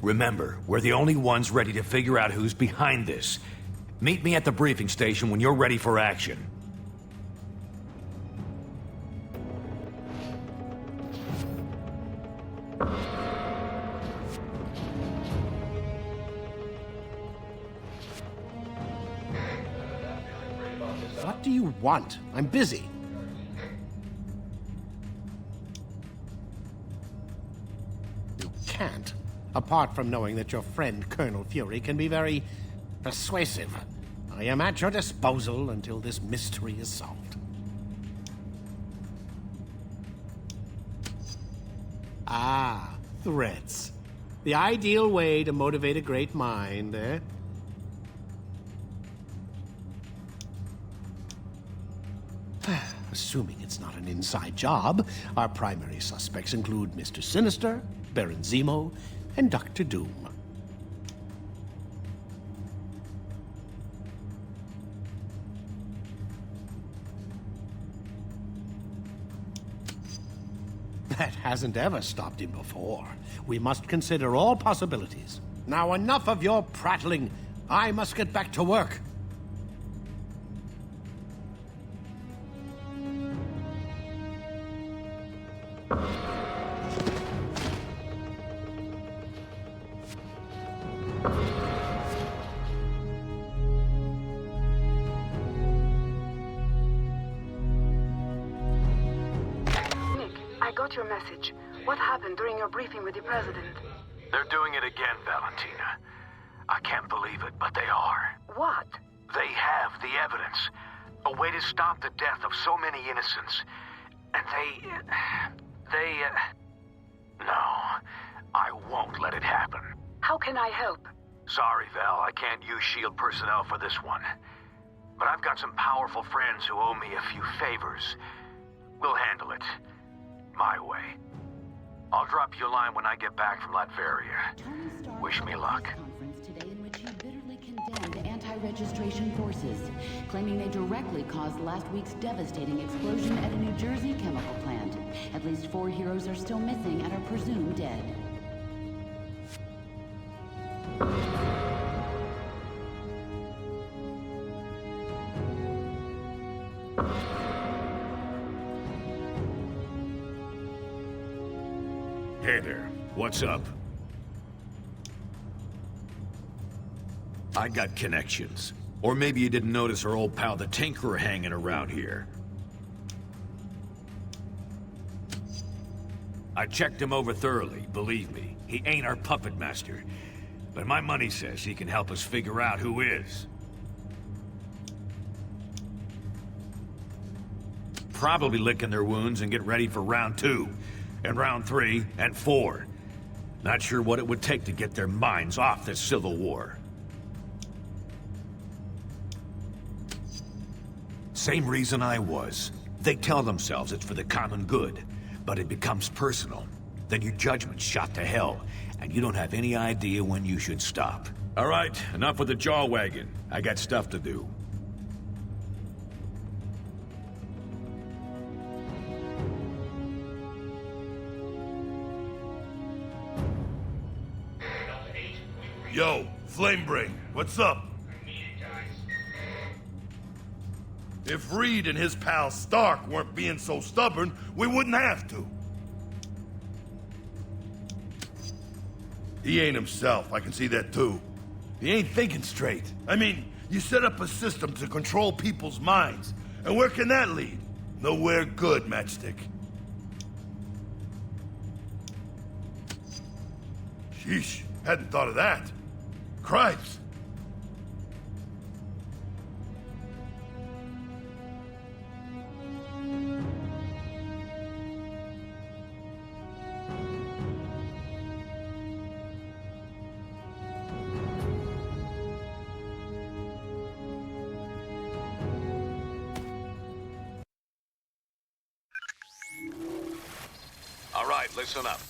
Remember, we're the only ones ready to figure out who's behind this. Meet me at the briefing station when you're ready for action. What do you want? I'm busy. You can't, apart from knowing that your friend Colonel Fury can be very persuasive. I am at your disposal until this mystery is solved. Ah, threats. The ideal way to motivate a great mind, eh? Assuming it's not an inside job, our primary suspects include Mr. Sinister, Baron Zemo, and Dr. Doom. That hasn't ever stopped him before. We must consider all possibilities. Now enough of your prattling. I must get back to work. I got your message. What happened during your briefing with the President? They're doing it again, Valentina. I can't believe it, but they are. What? They have the evidence. A way to stop the death of so many innocents. And no, I won't let it happen. How can I help? Sorry, Val, I can't use S.H.I.E.L.D. personnel for this one. But I've got some powerful friends who owe me a few favors. We'll handle it. My way. I'll drop you a line when I get back from Latveria. Wish me luck. Conference today in which he bitterly condemned anti-registration forces, claiming they directly caused last week's devastating explosion at a New Jersey chemical plant. At least 4 heroes are still missing and are presumed dead. Hey there, what's up? I got connections. Or maybe you didn't notice our old pal the Tinkerer hanging around here. I checked him over thoroughly, believe me. He ain't our puppet master. But my money says he can help us figure out who is. Probably licking their wounds and get ready for round 2. And round 3 and 4. Not sure what it would take to get their minds off this civil war. Same reason I was. They tell themselves it's for the common good, but it becomes personal. Then your judgment's shot to hell, and you don't have any idea when you should stop. All right, enough with the jaw wagging. I got stuff to do. Yo, Flamebring, what's up? If Reed and his pal Stark weren't being so stubborn, we wouldn't have to. He ain't himself, I can see that too. He ain't thinking straight. I mean, you set up a system to control people's minds. And where can that lead? Nowhere good, Matchstick. Sheesh, hadn't thought of that. Cripes! All right, listen up.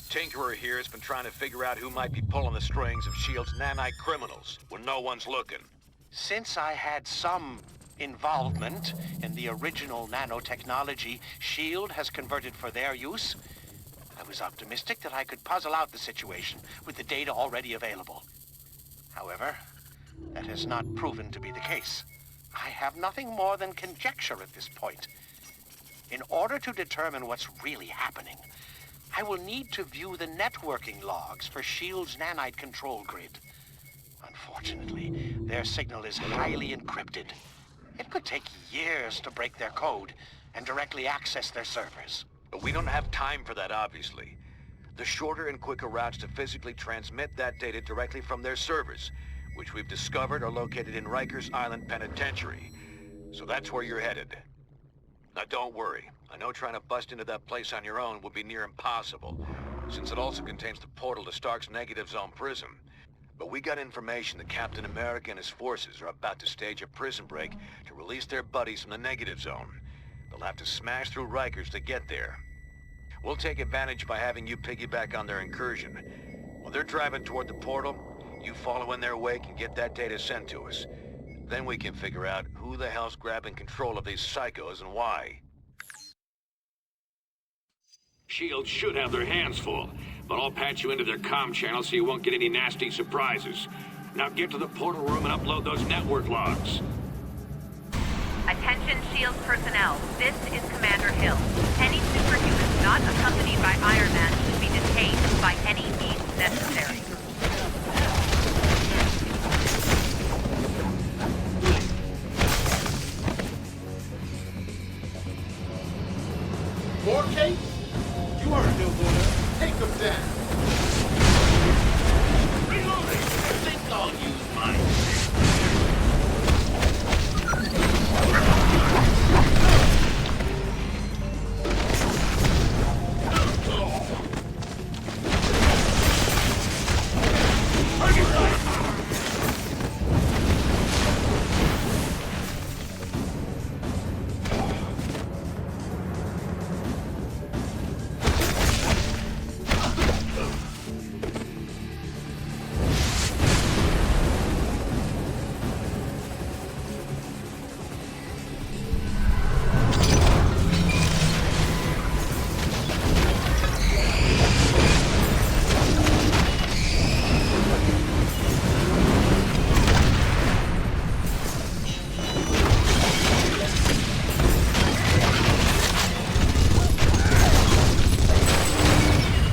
Tinkerer here has been trying to figure out who might be pulling the strings of S.H.I.E.L.D.'s nanite criminals when no one's looking. Since I had some involvement in the original nanotechnology S.H.I.E.L.D. has converted for their use, I was optimistic that I could puzzle out the situation with the data already available. However, that has not proven to be the case. I have nothing more than conjecture at this point. In order to determine what's really happening, I will need to view the networking logs for S.H.I.E.L.D.'s nanite control grid. Unfortunately, their signal is highly encrypted. It could take years to break their code and directly access their servers. But we don't have time for that, obviously. The shorter and quicker routes to physically transmit that data directly from their servers, which we've discovered are located in Rikers Island Penitentiary. So that's where you're headed. Now don't worry. I know trying to bust into that place on your own would be near impossible, since it also contains the portal to Stark's Negative Zone prison. But we got information that Captain America and his forces are about to stage a prison break to release their buddies from the Negative Zone. They'll have to smash through Rikers to get there. We'll take advantage by having you piggyback on their incursion. While they're driving toward the portal, you follow in their wake and get that data sent to us. Then we can figure out who the hell's grabbing control of these psychos and why. S.H.I.E.L.D. should have their hands full, but I'll patch you into their comm channel so you won't get any nasty surprises. Now get to the portal room and upload those network logs. Attention S.H.I.E.L.D. personnel, this is Commander Hill. Any superhumans not accompanied by Iron Man should be detained by any means necessary. More Kate? You aren't no winner. Take them down. Reloading! I think I'll use mine.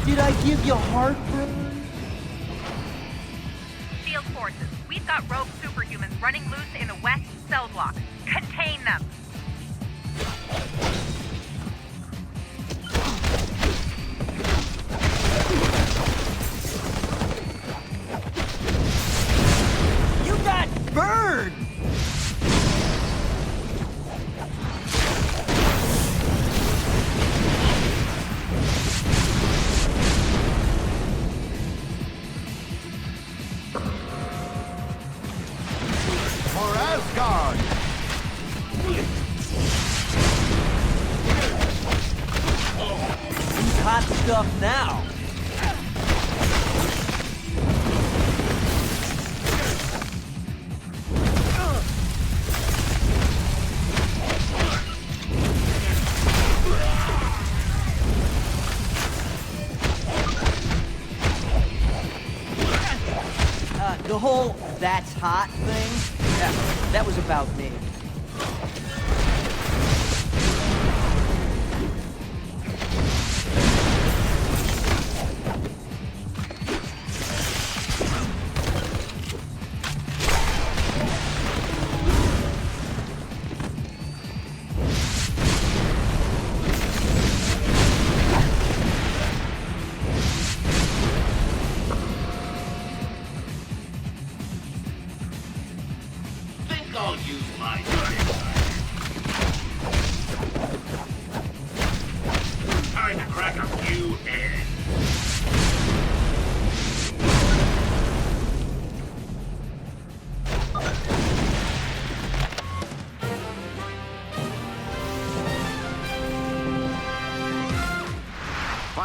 Did I give you heartburn? S.H.I.E.L.D. forces, we've got rogue superhumans running loose in the west cell block. Contain them! You got burned! For Asgard! Who's hot stuff now? The whole "that's hot" thing, that was about me. I'll use my time to crack a few eggs.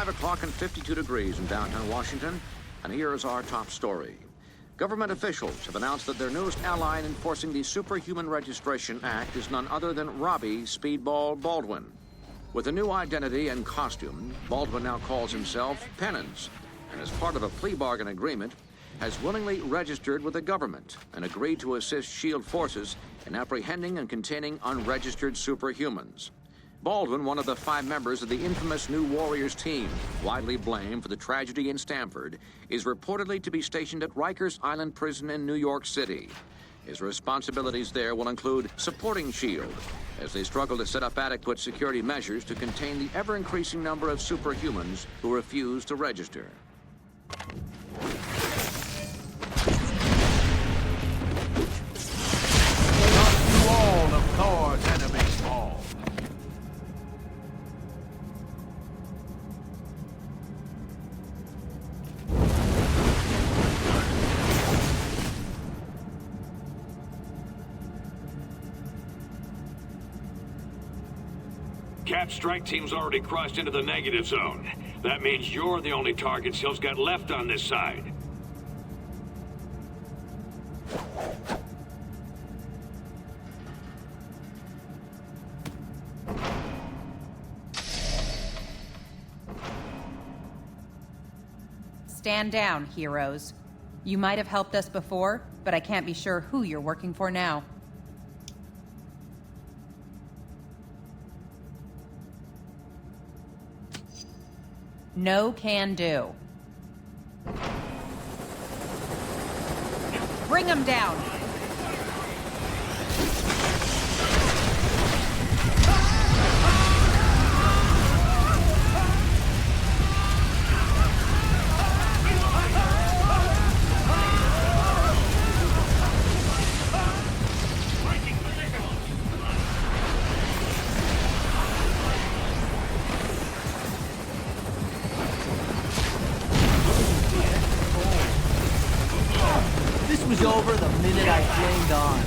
O'clock and 52 degrees in downtown Washington, and here's our top story. Government officials have announced that their newest ally in enforcing the Superhuman Registration Act is none other than Robbie Speedball Baldwin. With a new identity and costume, Baldwin now calls himself Penance, and as part of a plea bargain agreement, has willingly registered with the government and agreed to assist SHIELD forces in apprehending and containing unregistered superhumans. Baldwin, one of the 5 members of the infamous New Warriors team, widely blamed for the tragedy in Stamford, is reportedly to be stationed at Rikers Island Prison in New York City. His responsibilities there will include supporting SHIELD as they struggle to set up adequate security measures to contain the ever-increasing number of superhumans who refuse to register. Not to all of Thor's enemies fall. Cap strike team's already crossed into the negative zone. That means you're the only target Shield's got left on this side. Stand down, heroes. You might have helped us before, but I can't be sure who you're working for now. No can do. Bring them down! Was over the minute I flamed on.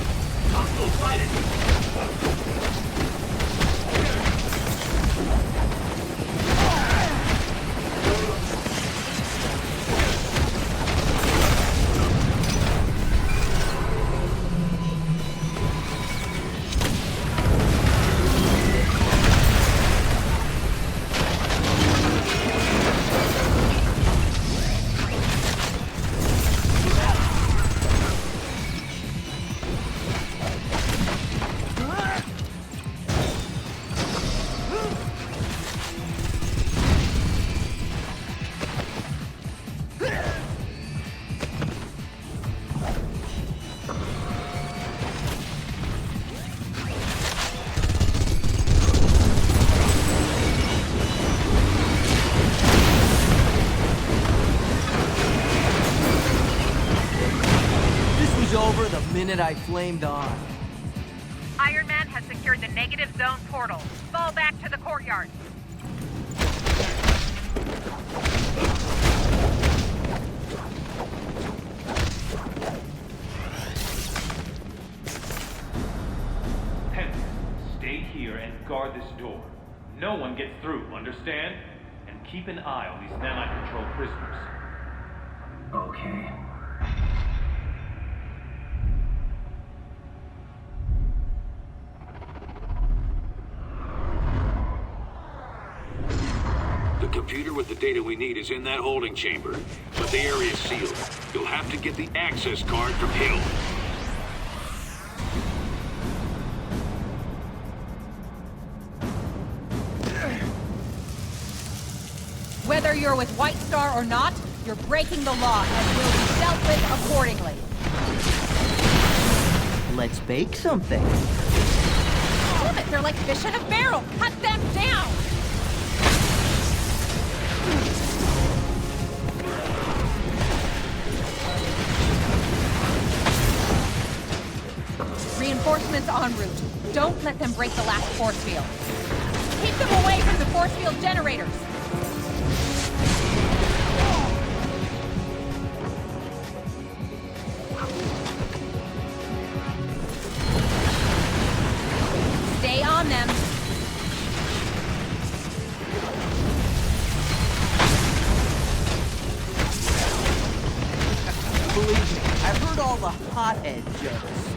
Over the minute I flamed on. Iron Man has secured the negative zone portal. Fall back to the courtyard. Henry, stay here and guard this door. No one gets through, understand? And keep an eye on these nano-controlled prisoners. Okay. The computer with the data we need is in that holding chamber, but the area's sealed. You'll have to get the access card from Hill. Whether you're with White Star or not, you're breaking the law and will be dealt with accordingly. Let's bake something. Damn it, they're like fish in a barrel. Cut them down! Reinforcements en route. Don't let them break the last force field. Keep them away from the force field generators. Stay on them. Believe me, I've heard all the hothead jokes.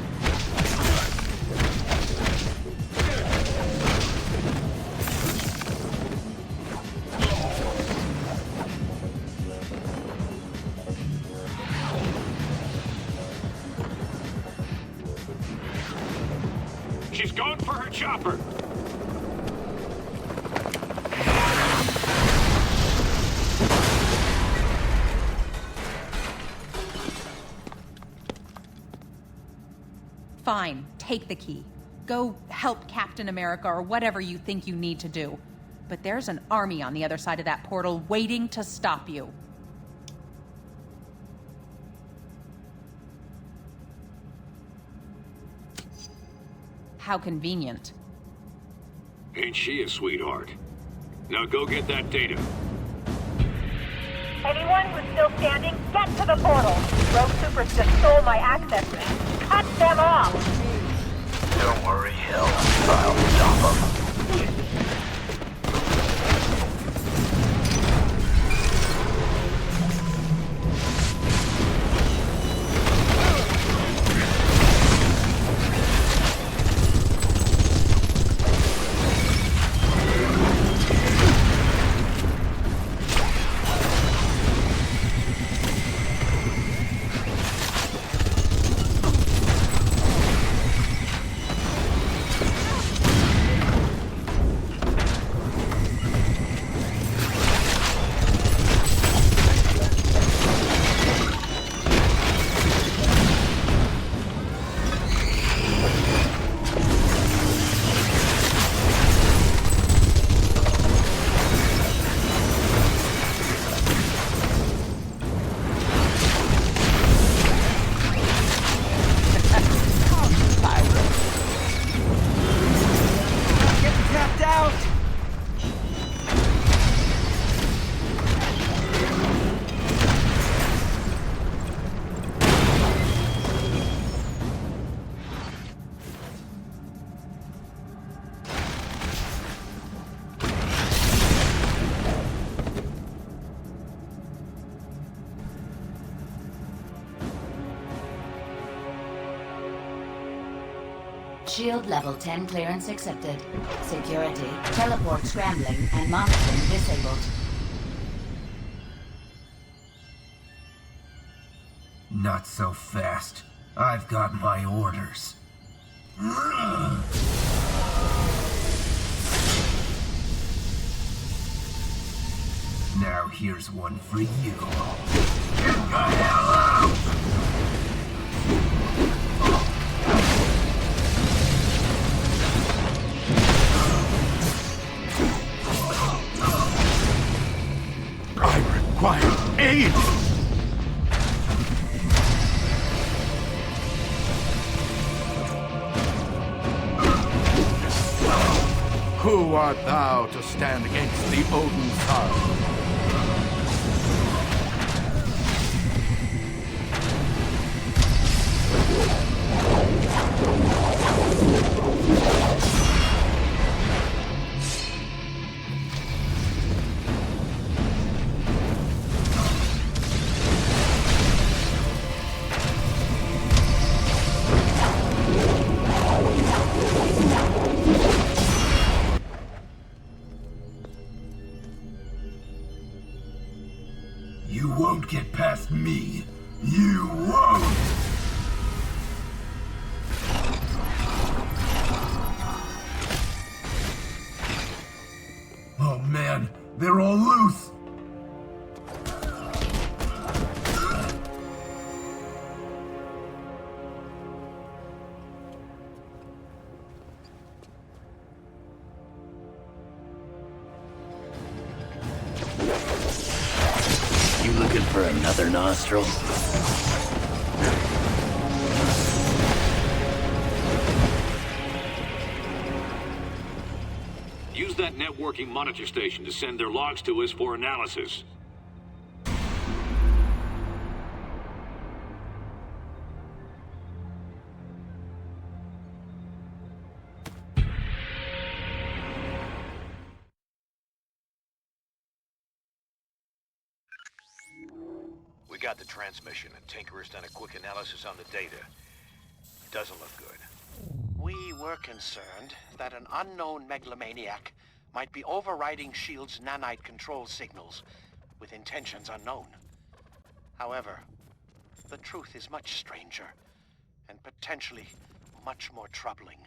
She's going for her chopper. Fine, take the key. Go help Captain America or whatever you think you need to do. But there's an army on the other side of that portal waiting to stop you. How convenient. Ain't she a sweetheart? Now go get that data. Anyone who's still standing, get to the portal. Rogue Supers just stole my access key. Cut them off! Don't worry, Hill. I'll stop them. Shield level 10 clearance accepted. Security, teleport scrambling, and monitoring disabled. Not so fast. I've got my orders. Now here's one for you. Get the hell out! I require aid! Who art thou to stand against the Odin Son? You won't get past me. You won't! Oh man, they're all loose! You looking for another nostril? Use that networking monitor station to send their logs to us for analysis. We got the transmission, and Tinker's done a quick analysis on the data. Doesn't look good. We were concerned that an unknown megalomaniac might be overriding S.H.I.E.L.D.'s nanite control signals with intentions unknown. However, the truth is much stranger and potentially much more troubling.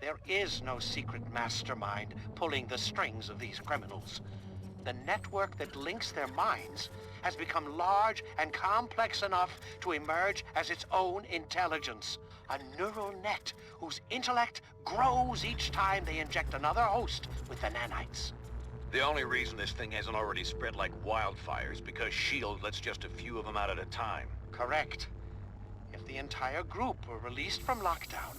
There is no secret mastermind pulling the strings of these criminals. The network that links their minds has become large and complex enough to emerge as its own intelligence. A neural net whose intellect grows each time they inject another host with the nanites. The only reason this thing hasn't already spread like wildfire is because S.H.I.E.L.D. lets just a few of them out at a time. Correct. If the entire group were released from lockdown,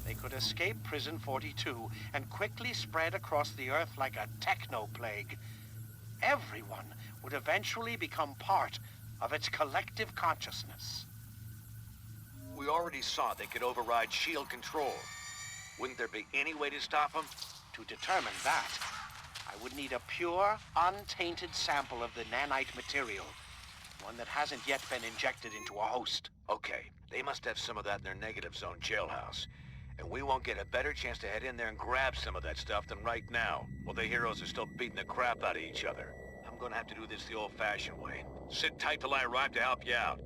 they could escape Prison 42 and quickly spread across the Earth like a techno-plague. Everyone would eventually become part of its collective consciousness. We already saw they could override S.H.I.E.L.D. control. Wouldn't there be any way to stop them? To determine that, I would need a pure, untainted sample of the nanite material. One that hasn't yet been injected into a host. Okay, they must have some of that in their negative zone jailhouse. And we won't get a better chance to head in there and grab some of that stuff than right now, while the heroes are still beating the crap out of each other. I'm gonna have to do this the old-fashioned way. Sit tight till I arrive to help you out.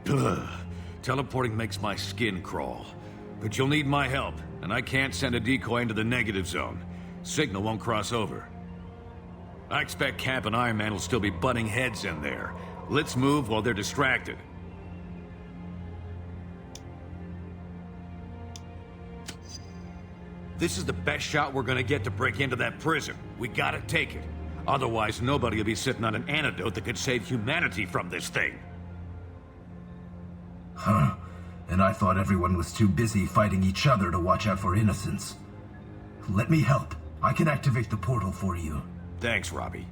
Ugh. Teleporting makes my skin crawl. But you'll need my help, and I can't send a decoy into the negative zone. Signal won't cross over. I expect Cap and Iron Man will still be butting heads in there. Let's move while they're distracted. This is the best shot we're gonna get to break into that prison. We gotta take it. Otherwise, nobody will be sitting on an antidote that could save humanity from this thing. Huh. And I thought everyone was too busy fighting each other to watch out for innocents. Let me help. I can activate the portal for you. Thanks, Robbie.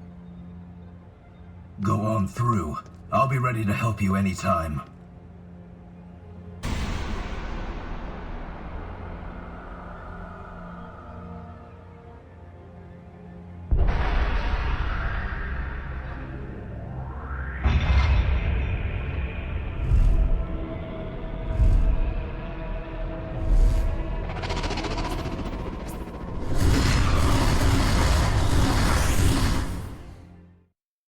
Go on through. I'll be ready to help you anytime.